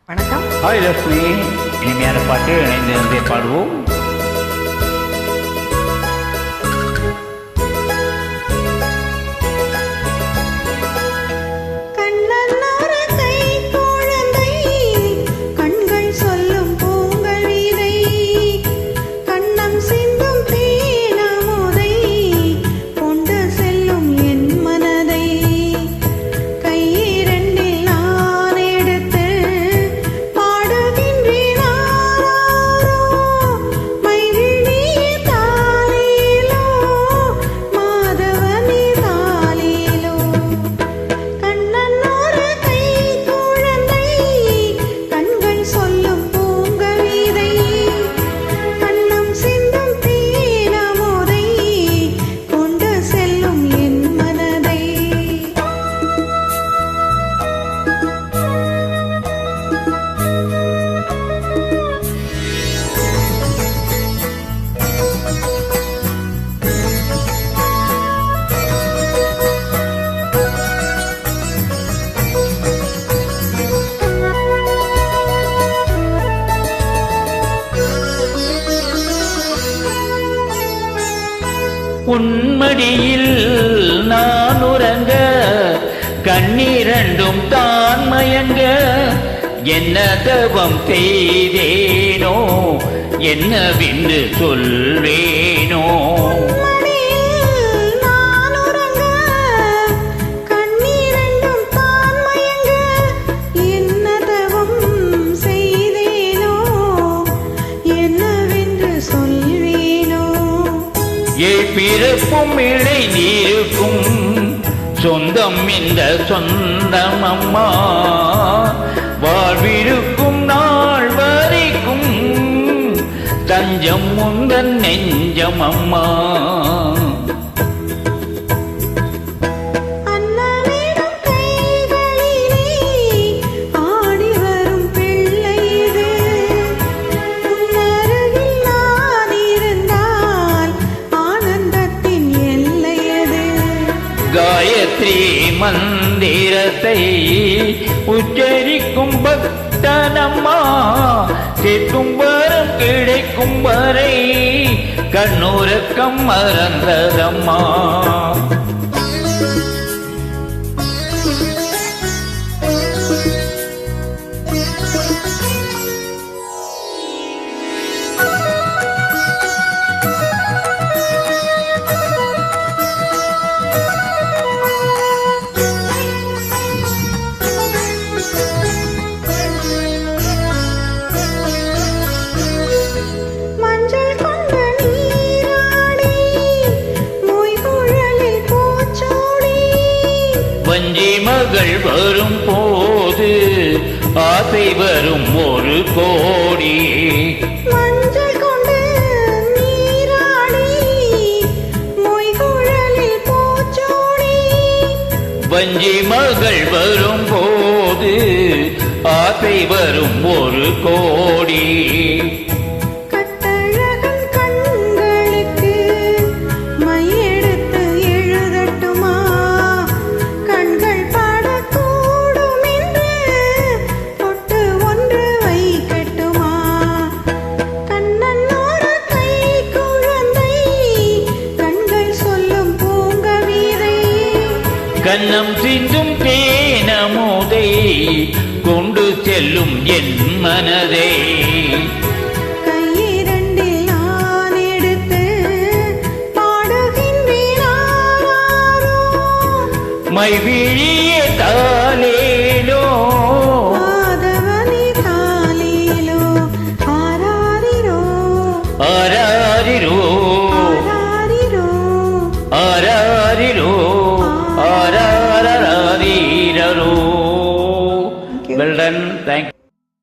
வணக்கம். ஹாய் லட்சுமி, இனிமையான பாட்டு இணைந்து பாடுவோம். உன்மடியில் நான் உறங்க கண்ணீரண்டும் தான் மயங்க என்ன தவம் செய்தேனோ என்னவென்று சொல்வேனோ. பிறப்பும் இழை நீருக்கும் சொந்தம் இந்த சொந்தம் அம்மா, வாழ்விருக்கும் நாள் வரைக்கும் தஞ்சம் உந்தன் நெஞ்சம் அம்மா. காயத்ரி மந்திரத்தை உச்சரிக்கும் பக்தனம்மா, கேட்கும் வரம் கிடைக்கும் வரை கண்ணுறக்கம் மறந்ததம்மா. வஞ்சி மகள் வரும் போது ஆசை வரும் ஒரு கோடி, மஞ்சள் கொண்டு நீராடி மொய்குழலில் பூச்சோடி. வஞ்சி மகள் வரும் போது ஆசை வரும் ஒரு கோடி. கண்ணம் சிந்தும் தேனமுதை கொண்டு செல்லும் என் மனதை, கையிரண்டில் நான் எடுத்து பாடுகின்றேன் மைவிழிய தாலேலோ மாதவனி தாலேலோ. ஆராரிரோ ஆராரிரோ ஆராரிரோ ஆராரிரோ. Well done. Thank you.